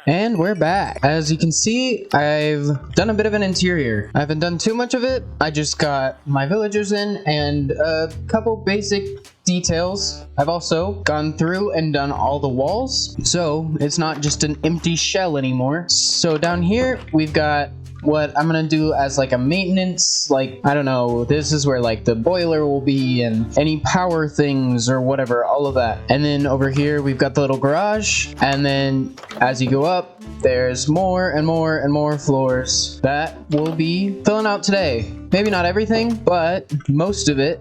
And we're back. As you can see, I've done a bit of an interior. I haven't done too much of it. I just got my villagers in and a couple basic details. I've also gone through and done all the walls, so it's not just an empty shell anymore. So down here, we've got what I'm gonna do as like a maintenance, like, I don't know, this is where like the boiler will be and any power things or whatever, all of that. And then over here we've got the little garage, and then as you go up there's more and more and more floors that will be filling out today. Maybe not everything, but most of it.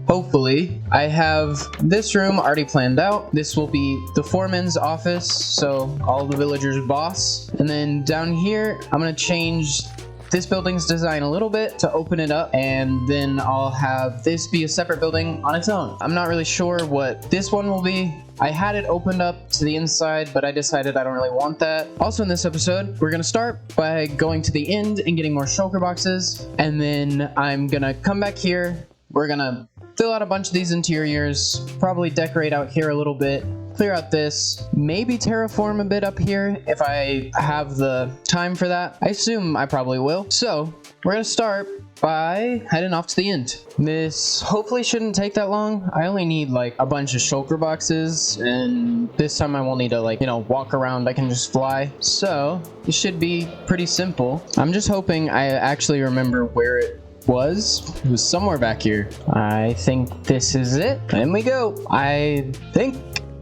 Hopefully. I have this room already planned out. This will be the foreman's office, so all the villagers' boss. And then down here, I'm gonna change this building's design a little bit to open it up, and then I'll have this be a separate building on its own. I'm not really sure what this one will be. I had it opened up to the inside, but I decided I don't really want that. Also in this episode, we're gonna start by going to the end and getting more shulker boxes, and then I'm gonna come back here. We're gonna fill out a bunch of these interiors, probably decorate out here a little bit, clear out this, maybe terraform a bit up here if I have the time for that. I assume I probably will. So we're gonna start by heading off to the end. This hopefully shouldn't take that long. I only need like a bunch of shulker boxes, and this time I won't need to, like, you know, walk around. I can just fly. So it should be pretty simple. I'm just hoping I actually remember where it was somewhere back here. I think this is it, and we go. I think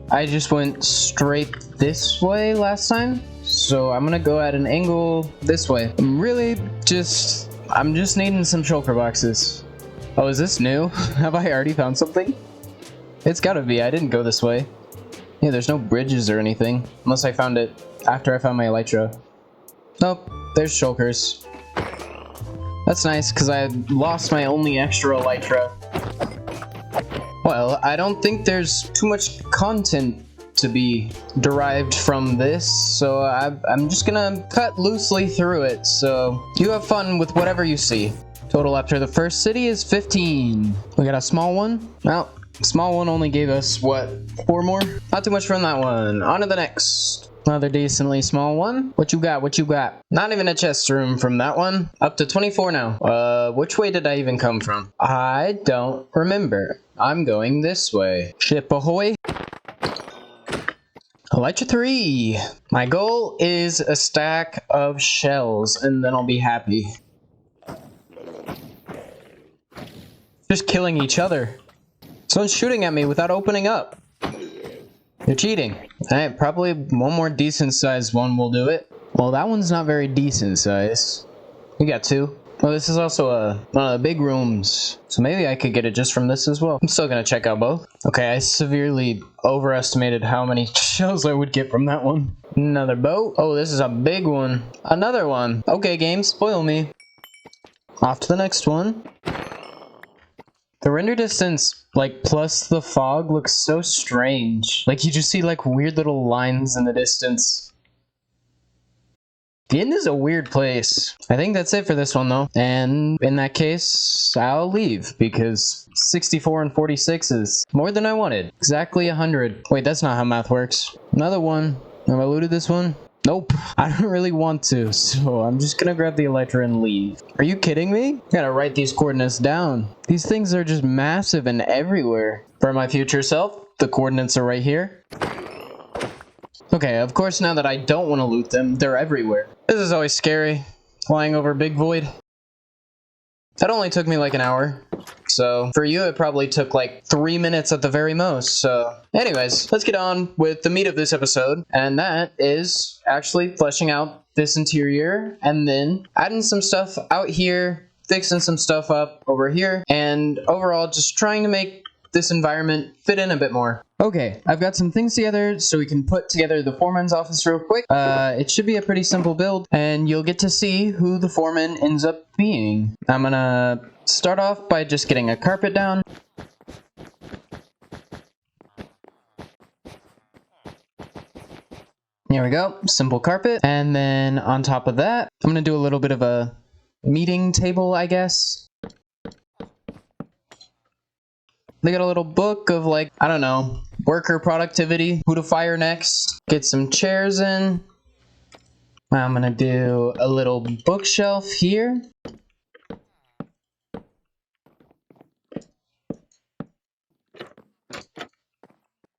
I just went straight this way last time, so I'm gonna go at an angle this way. I'm just needing some shulker boxes. Oh, is this new? Have I already found something? It's gotta be. I didn't go this way. Yeah, there's no bridges or anything, unless I found it after I found my elytra. Nope, there's shulkers. That's nice, because I lost my only extra elytra. Well, I don't think there's too much content to be derived from this, so I'm just gonna cut loosely through it, so you have fun with whatever you see. Total after the first city is 15. We got a small one. Well, small one only gave us, what, 4 more? Not too much from that one. On to the next. Another decently small one. What you got? What you got? Not even a chest room from that one. Up to 24 now. Which way did I even come from? I don't remember. I'm going this way. Ship ahoy. Elytra 3. My goal is a stack of shells, and then I'll be happy. Just killing each other. Someone's shooting at me without opening up. You're cheating. Alright, probably one more decent sized one will do it. Well, that one's not very decent size. We got 2. Well, this is also one of the big rooms, so maybe I could get it just from this as well. I'm still gonna check out both. Okay, I severely overestimated how many shells I would get from that one. Another boat. Oh, this is a big one. Another one. Okay, game, spoil me. Off to the next one. The render distance, like, plus the fog looks so strange. Like, you just see, like, weird little lines in the distance. The end is a weird place. I think that's it for this one, though. And in that case, I'll leave, because 64 and 46 is more than I wanted. Exactly 100. Wait, that's not how math works. Another one. Have I looted this one? Nope, I don't really want to, so I'm just gonna grab the elytra and leave. Are you kidding me? I gotta write these coordinates down. These things are just massive and everywhere. For my future self, the coordinates are right here. Okay, of course now that I don't want to loot them, they're everywhere. This is always scary, flying over big void. That only took me like an hour. So for you, it probably took like 3 minutes at the very most. So anyways, let's get on with the meat of this episode. And that is actually fleshing out this interior and then adding some stuff out here, fixing some stuff up over here, and overall just trying to make this environment fit in a bit more. Okay, I've got some things together so we can put together the foreman's office real quick. It should be a pretty simple build, and you'll get to see who the foreman ends up being. I'm gonna start off by just getting a carpet down. Here we go, simple carpet. And then on top of that, I'm gonna do a little bit of a meeting table, I guess. They got a little book of, like, I don't know, worker productivity, who to fire next. Get some chairs in. I'm gonna do a little bookshelf here.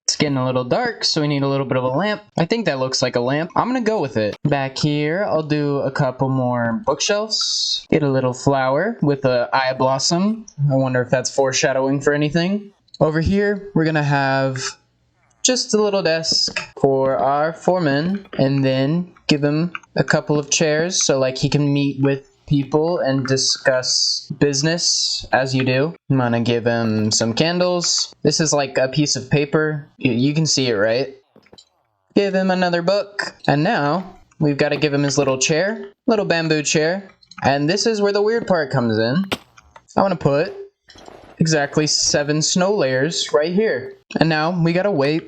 It's getting a little dark, so we need a little bit of a lamp. I think that looks like a lamp. I'm gonna go with it. Back here, I'll do a couple more bookshelves. Get a little flower with a eye blossom. I wonder if that's foreshadowing for anything. Over here, we're gonna have just a little desk for our foreman, and then give him a couple of chairs so like he can meet with people and discuss business as you do. I'm gonna give him some candles. This is like a piece of paper. You can see it, right? Give him another book. And now we've got to give him his little chair, little bamboo chair. And this is where the weird part comes in. I want to put exactly 7 snow layers right here. And now we got to wait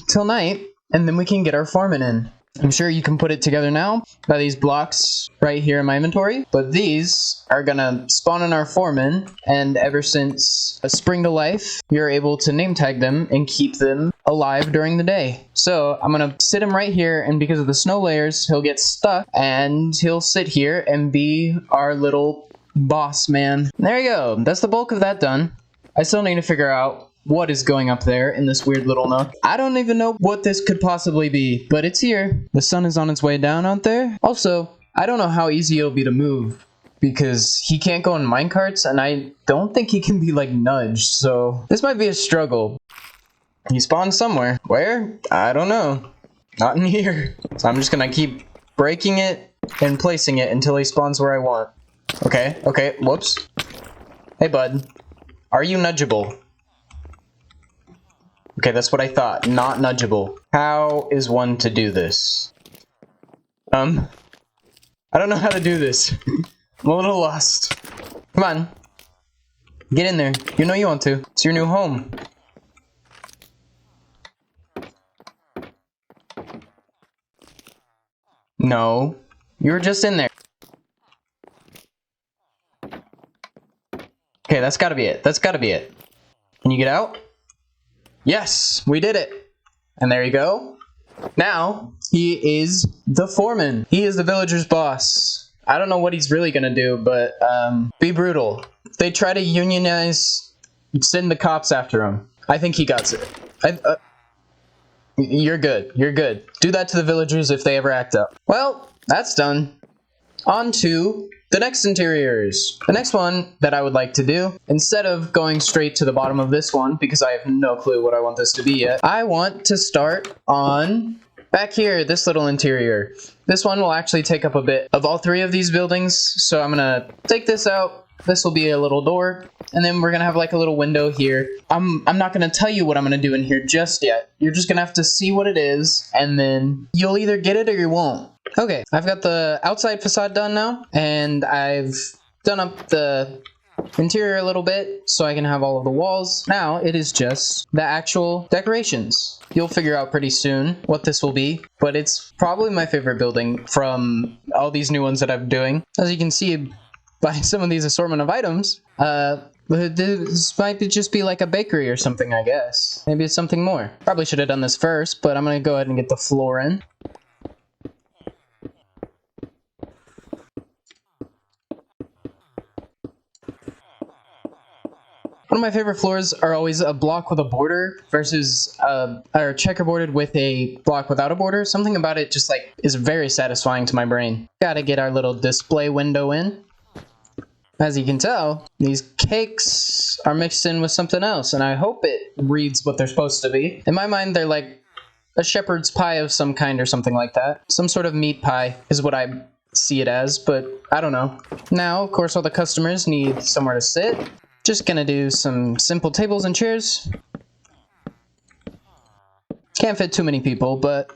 till night and then we can get our foreman in. I'm sure you can put it together now by these blocks right here in my inventory, but these are gonna spawn in our foreman, and ever since a spring to life, you're able to name tag them and keep them alive during the day. So I'm gonna sit him right here, and because of the snow layers, he'll get stuck and he'll sit here and be our little boss man. There you go. That's the bulk of that done. I still need to figure out what is going up there in this weird little nook. I don't even know what this could possibly be, but it's here. The sun is on its way down out there. Also, I don't know how easy it'll be to move because he can't go in minecarts, and I don't think he can be like nudged, so this might be a struggle. He spawned somewhere. Where? I don't know. Not in here. So I'm just gonna keep breaking it and placing it until he spawns where I want. Okay, whoops. Hey bud, are you nudgeable? Okay, that's what I thought. Not nudgeable. How is one to do this? I don't know how to do this. I'm a little lost. Come on. Get in there. You know you want to. It's your new home. No. You were just in there. Okay, that's gotta be it. That's gotta be it. Can you get out? Yes, we did it. And there you go. Now, he is the foreman. He is the villager's boss. I don't know what he's really gonna do, but be brutal. If they try to unionize, send the cops after him. I think he got it. You're good. You're good. Do that to the villagers if they ever act up. Well, that's done. On to the next interiors. The next one that I would like to do, instead of going straight to the bottom of this one, because I have no clue what I want this to be yet, I want to start on back here, this little interior. This one will actually take up a bit of all 3 of these buildings, so I'm gonna take this out. This will be a little door, and then we're gonna have like a little window here. I'm not gonna tell you what I'm gonna do in here just yet. You're just gonna have to see what it is, and then you'll either get it or you won't. Okay, I've got the outside facade done now, and I've done up the interior a little bit so I can have all of the walls. Now it is just the actual decorations. You'll figure out pretty soon what this will be, but it's probably my favorite building from all these new ones that I'm doing. As you can see by some of these assortment of items, this might just be like a bakery or something, I guess. Maybe it's something more. Probably should have done this first, but I'm gonna go ahead and get the floor in. One of my favorite floors are always a block with a border versus or checkerboarded with a block without a border. Something about it just like is very satisfying to my brain. Gotta get our little display window in. As you can tell, these cakes are mixed in with something else, and I hope it reads what they're supposed to be. In my mind, they're like a shepherd's pie of some kind or something like that. Some sort of meat pie is what I see it as, but I don't know. Now, of course, all the customers need somewhere to sit. Just gonna do some simple tables and chairs. Can't fit too many people, but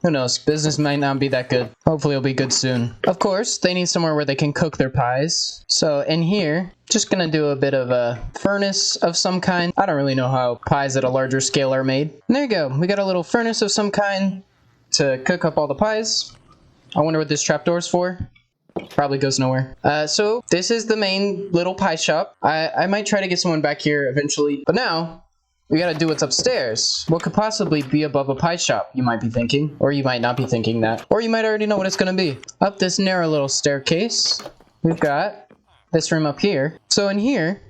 who knows? Business might not be that good. Hopefully it'll be good soon. Of course, they need somewhere where they can cook their pies. So in here, just gonna do a bit of a furnace of some kind. I don't really know how pies at a larger scale are made. And there you go. We got a little furnace of some kind to cook up all the pies. I wonder what this trapdoor's for. Probably goes nowhere. So this is the main little pie shop. I might try to get someone back here eventually, but now we gotta do what's upstairs. What could possibly be above a pie shop, you might be thinking. Or you might not be thinking that. Or you might already know what it's gonna be. Up this narrow little staircase, we've got this room up here. So in here,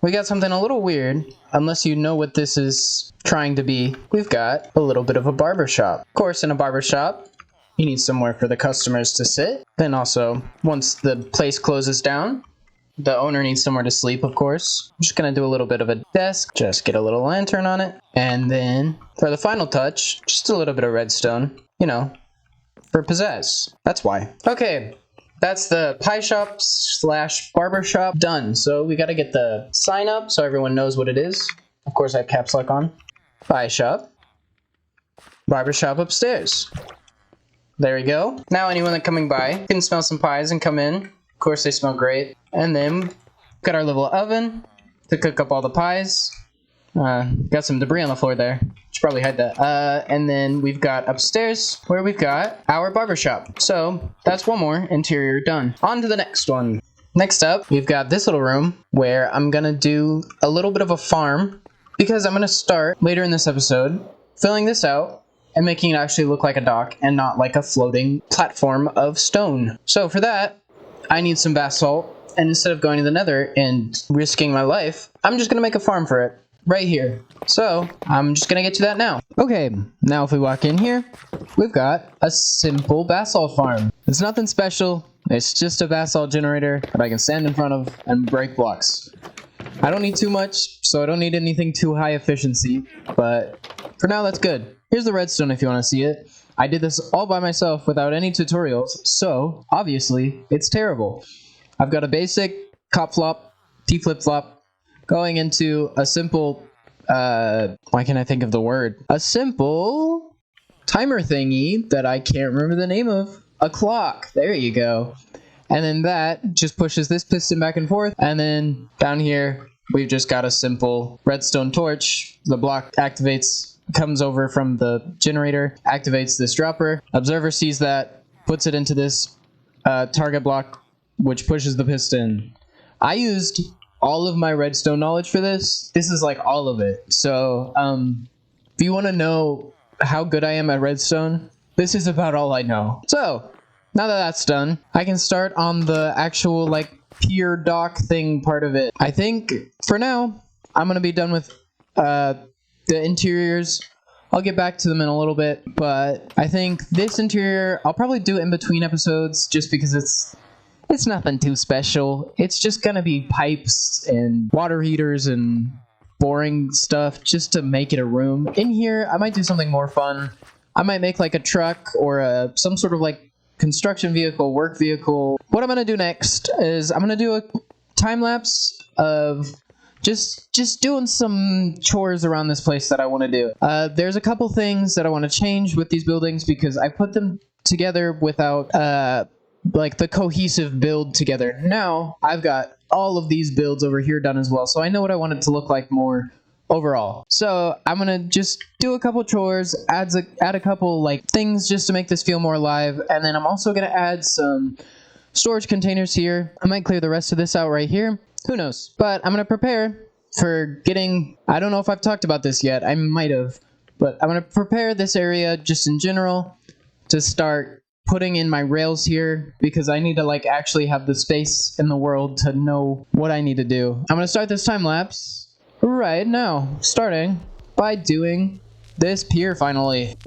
we got something a little weird, unless you know what this is trying to be. We've got a little bit of a barber shop. Of course, in a barber shop, you need somewhere for the customers to sit. Then also, once the place closes down, the owner needs somewhere to sleep, of course. I'm just gonna do a little bit of a desk, just get a little lantern on it. And then, for the final touch, just a little bit of redstone, you know, for pizzazz. That's why. Okay, that's the pie shop / barber shop done. So we gotta get the sign up so everyone knows what it is. Of course, I have caps lock on. Pie shop, barber shop upstairs. There we go. Now anyone that coming by can smell some pies and come in. Of course, they smell great. And then got our little oven to cook up all the pies. Got some debris on the floor there. Should probably hide that. And then we've got upstairs where we've got our barbershop. So that's one more interior done. On to the next one. Next up, we've got this little room where I'm gonna do a little bit of a farm because I'm gonna start later in this episode filling this out and making it actually look like a dock and not like a floating platform of stone. So for that, I need some basalt. And instead of going to the nether and risking my life, I'm just gonna make a farm for it right here. So I'm just gonna get to that now. Okay, now if we walk in here, we've got a simple basalt farm. It's nothing special. It's just a basalt generator that I can stand in front of and break blocks. I don't need too much, so I don't need anything too high efficiency, but for now that's good. Here's the redstone if you want to see it. I did this all by myself without any tutorials, so obviously it's terrible. I've got a basic cop flop, T flip flop, going into a simple, why can't I think of the word? A simple timer thingy that I can't remember the name of. A clock, there you go. And then that just pushes this piston back and forth, and then down here, we've just got a simple redstone torch. The block activates, comes over from the generator, activates this dropper. Observer sees that, puts it into this target block, which pushes the piston. I used all of my redstone knowledge for this. This is like all of it. So if you want to know how good I am at redstone, this is about all I know. So now that that's done, I can start on the actual like pier dock thing part of it. I think for now, I'm going to be done with the interiors. I'll get back to them in a little bit, but I think this interior, I'll probably do it in between episodes just because it's nothing too special. It's just gonna be pipes and water heaters and boring stuff just to make it a room. In here, I might do something more fun. I might make like a truck or some sort of like construction vehicle, work vehicle. What I'm gonna do next is I'm gonna do a time lapse of just doing some chores around this place that I want to do. There's a couple things that I want to change with these buildings because I put them together without like the cohesive build together. Now I've got all of these builds over here done as well, so I know what I want it to look like more overall. So I'm gonna just do a couple chores, add a couple like things just to make this feel more alive, and then I'm also gonna add some storage containers here. I might clear the rest of this out right here. Who knows? But I'm gonna prepare for getting, I don't know if I've talked about this yet, I might have, but I'm gonna prepare this area just in general to start putting in my rails here because I need to like actually have the space in the world to know what I need to do. I'm gonna start this time lapse right now, starting by doing this pier finally.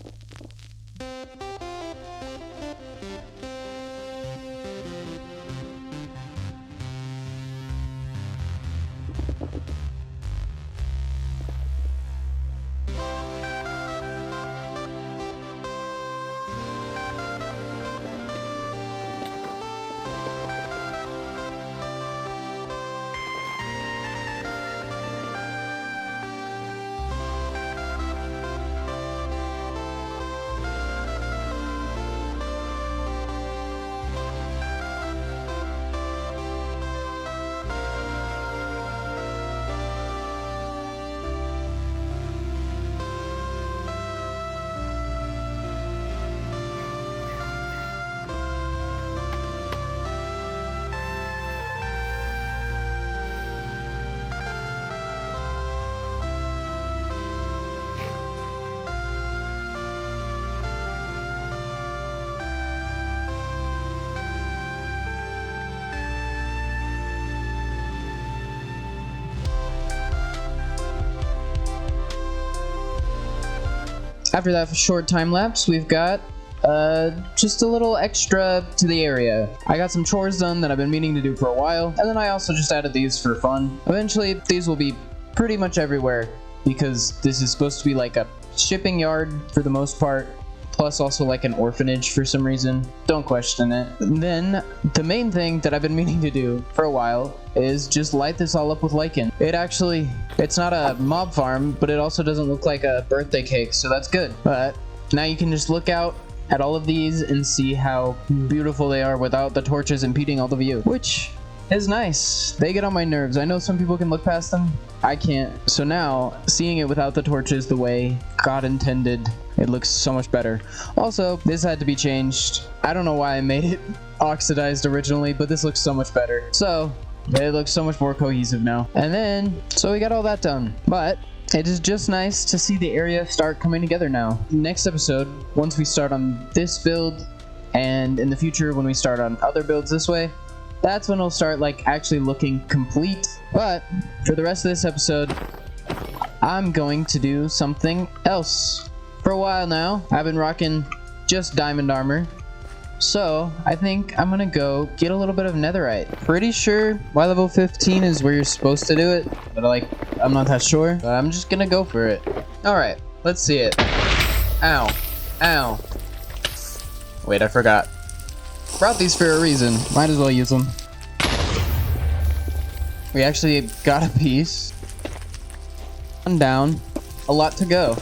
after that short time lapse, we've got just a little extra to the area. I got some chores done that I've been meaning to do for a while, and then I also just added these for fun. Eventually, these will be pretty much everywhere, because this is supposed to be like a shipping yard for the most part, plus also like an orphanage for some reason. Don't question it. And then the main thing that I've been meaning to do for a while is just light this all up with lichen. It's not a mob farm, but it also doesn't look like a birthday cake, so that's good. But now you can just look out at all of these and see how beautiful they are without the torches impeding all the view, which is nice. They get on my nerves. I know some people can look past them. I can't. So now, seeing it without the torches the way God intended, it looks so much better. Also, this had to be changed. I don't know why I made it oxidized originally, but this looks so much better. So, it looks so much more cohesive now. And then, so we got all that done. But it is just nice to see the area start coming together now. Next episode, once we start on this build, and in the future when we start on other builds this way, that's when it'll start like actually looking complete. But for the rest of this episode, I'm going to do something else. For a while now, I've been rocking just diamond armor. So I think I'm gonna go get a little bit of netherite. Pretty sure Y level 15 is where you're supposed to do it, but I'm not that sure. But I'm just gonna go for it. Alright, let's see it. Ow. Ow. Wait, I forgot. Brought these for a reason. Might as well use them. We actually got a piece. One down. A lot to go.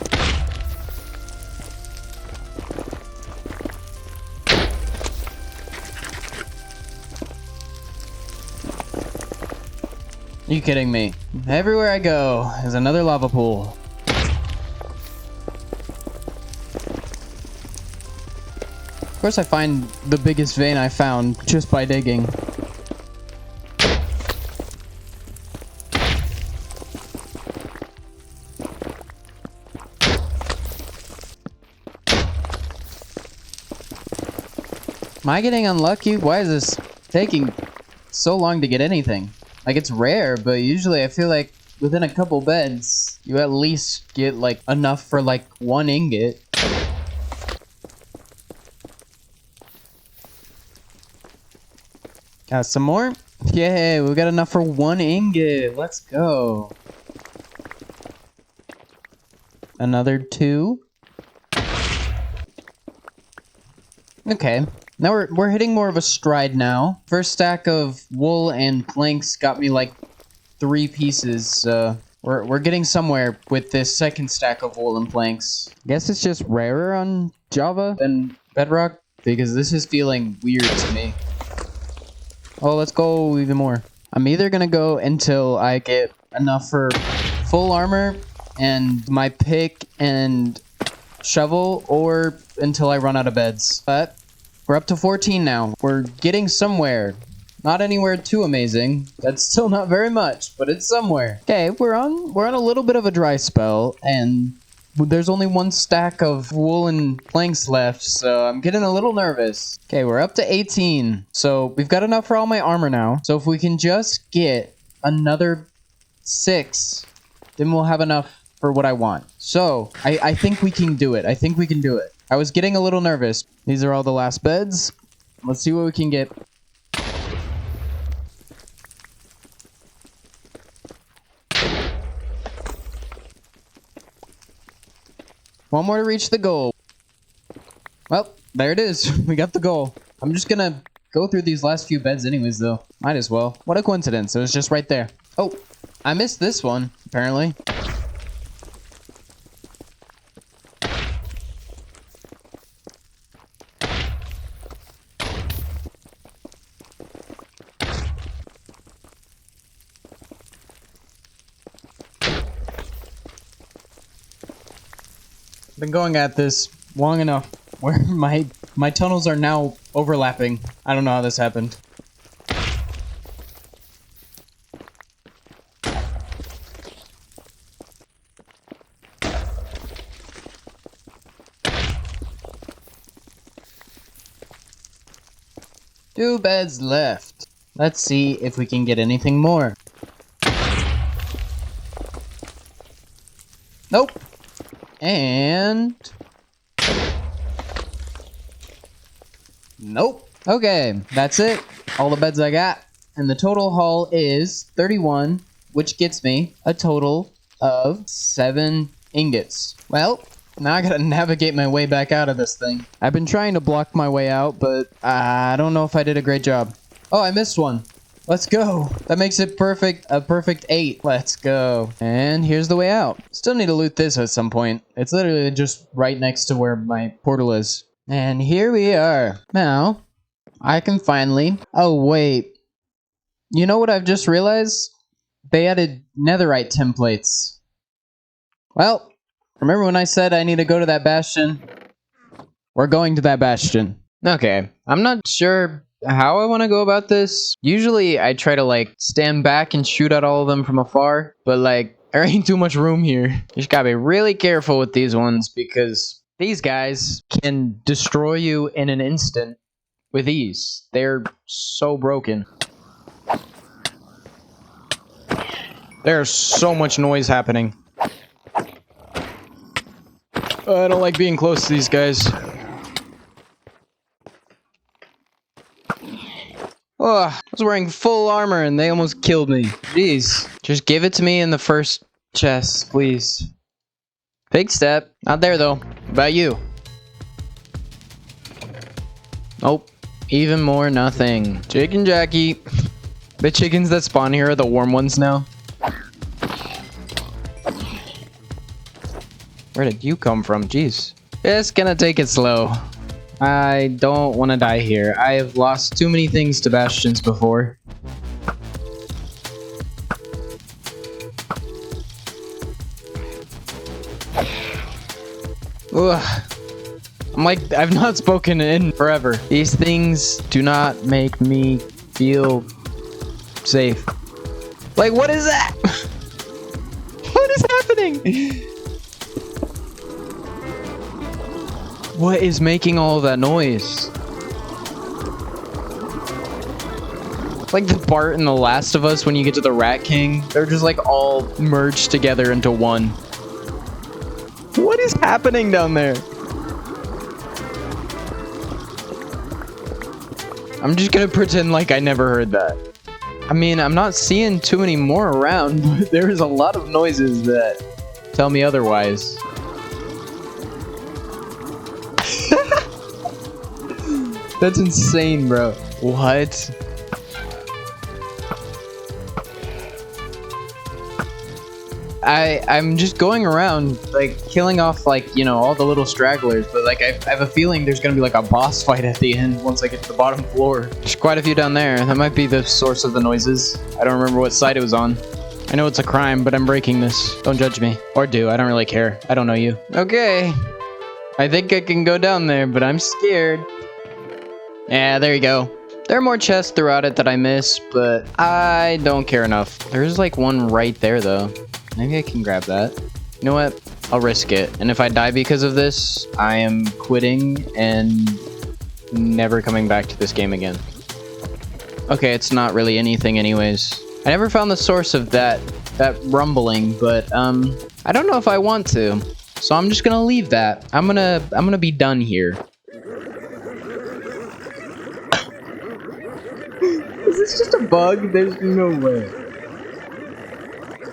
Are you kidding me? Everywhere I go is another lava pool. Of course I find the biggest vein I found just by digging. Am I getting unlucky? Why is this taking so long to get anything? Like, it's rare, but usually I feel like within a couple beds, you at least get like enough for like 1 ingot. Got some more? Yay, we got enough for 1 ingot. Let's go. Another 2. Okay. Now we're hitting more of a stride now. First stack of wool and planks got me like 3 pieces. We're getting somewhere with this second stack of wool and planks. Guess it's just rarer on Java than Bedrock, because this is feeling weird to me. Oh, let's go even more. I'm either gonna go until I get enough for full armor and my pick and shovel, or until I run out of beds. But we're up to 14 now. We're getting somewhere. Not anywhere too amazing. That's still not very much, but it's somewhere. Okay, we're on a little bit of a dry spell, and there's only 1 stack of wool and planks left, so I'm getting a little nervous. Okay, we're up to 18. So we've got enough for all my armor now. So if we can just get another 6, then we'll have enough for what I want. So I think we can do it. I think we can do it. I was getting a little nervous. These are all the last beds. Let's see what we can get. One more to reach the goal. Well, there it is. We got the goal. I'm just gonna go through these last few beds anyways, though. Might as well. What a coincidence. It was just right there. Oh, I missed this one, apparently. Been going at this long enough where my tunnels are now overlapping. I don't know how this happened. Two beds left. Let's see if we can get anything more. Nope. And Nope. Okay, that's it. All the beds I got. And the total haul is 31, which gets me a total of 7 ingots. Well, now I gotta navigate my way back out of this thing. I've been trying to block my way out, but I don't know if I did a great job. Oh, I missed one. Let's go. That makes it perfect, a perfect 8. Let's go. And here's the way out. Still need to loot this at some point. It's literally just right next to where my portal is. And here we are. Now, I can finally... Oh, wait. You know what I've just realized? They added netherite templates. Well, remember when I said I need to go to that bastion? We're going to that bastion. Okay, I'm not sure how I want to go about this. Usually I try to like stand back and shoot at all of them from afar, but like there ain't too much room here. You just gotta be really careful with these ones because these guys can destroy you in an instant with ease. They're so broken. There's so much noise happening. I don't like being close to these guys. Oh, I was wearing full armor and they almost killed me. Jeez. Just give it to me in the first chest, please. Big step. Not there, though. About you. Nope. Even more nothing. Chicken Jackie. The chickens that spawn here are the warm ones now. Where did you come from? Jeez. Just gonna take it slow. I don't want to die here. I have lost too many things to bastions before. Ugh. I'm like, I've not spoken in forever. These things do not make me feel safe. Like, what is that? What is happening? What is making all of that noise? Like the Bart in The Last of Us when you get to the Rat King. They're just like all merged together into one. What is happening down there? I'm just gonna pretend like I never heard that. I mean, I'm not seeing too many more around, but there's a lot of noises that tell me otherwise. That's insane, bro. What? I'm just going around, like, killing off, like, you know, all the little stragglers, but, like, I have a feeling there's gonna be, like, a boss fight at the end once I get to the bottom floor. There's quite a few down there. That might be the source of the noises. I don't remember what side it was on. I know it's a crime, but I'm breaking this. Don't judge me. Or do. I don't really care. I don't know you. Okay. I think I can go down there, but I'm scared. Yeah, there you go. There are more chests throughout it that I miss, but I don't care enough. There's like one right there, though. Maybe I can grab that. You know what? I'll risk it. And if I die because of this, I am quitting and never coming back to this game again. Okay, it's not really anything anyways. I never found the source of that rumbling, but I don't know if I want to. So I'm just gonna leave that. I'm gonna be done here. Is this just a bug? There's no way.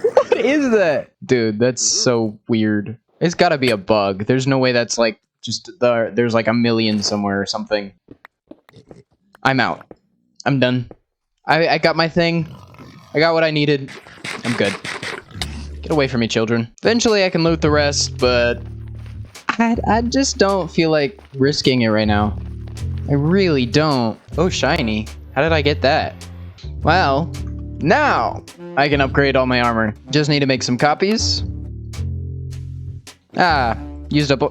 What is that? Dude, that's so weird. It's gotta be a bug. There's no way that's like just there's like a million somewhere or something. I'm out. I'm done. I got my thing. I got what I needed. I'm good. Get away from me, children. Eventually I can loot the rest, but I just don't feel like risking it right now. I really don't. Oh, shiny. How did I get that? Well, now I can upgrade all my armor. Just need to make some copies. Used up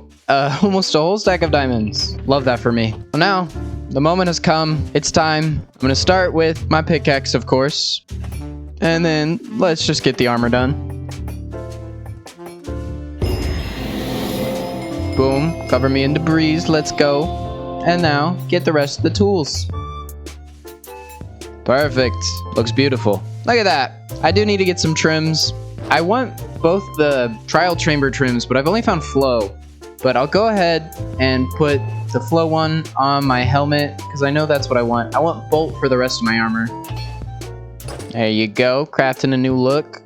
almost a whole stack of diamonds. Love that for me. Well, now the moment has come. It's time. I'm gonna start with my pickaxe, of course. And then let's just get the armor done. Boom. Cover me in debris. Let's go. And now get the rest of the tools. Perfect. Looks beautiful. Look at that. I do need to get some trims. I want both the trial chamber trims, but I've only found flow. but I'll go ahead and put the flow one on my helmet because I know that's what I want. I want bolt for the rest of my armor. There you go, crafting a new look.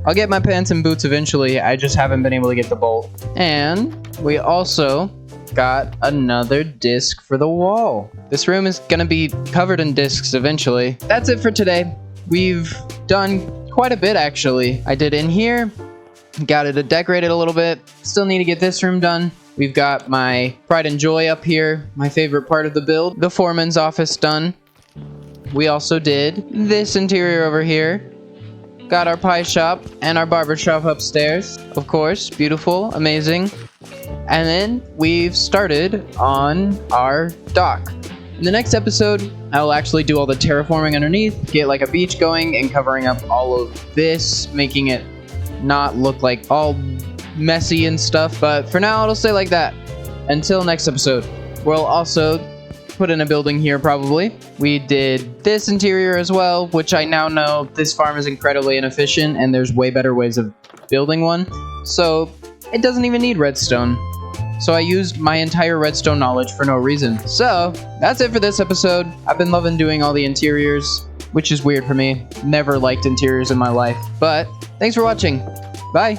I'll get my pants and boots eventually, I just haven't been able to get the bolt. And we also got another disc for the wall. This room is gonna be covered in discs eventually. That's it for today. We've done quite a bit actually. I did in here, got it decorated a little bit. Still need to get this room done. We've got my pride and joy up here, my favorite part of the build. The foreman's office done. We also did this interior over here. Got our pie shop and our barber shop upstairs. Of course, beautiful, amazing. And then we've started on our dock. In the next episode, I will actually do all the terraforming underneath, get like a beach going and covering up all of this, making it not look like all messy and stuff. But for now, it'll stay like that. Until next episode, we'll also put in a building here probably. We did this interior as well, which I now know this farm is incredibly inefficient and there's way better ways of building one. So it doesn't even need redstone. So I used my entire redstone knowledge for no reason. So that's it for this episode. I've been loving doing all the interiors, which is weird for me. Never liked interiors in my life. But thanks for watching. Bye.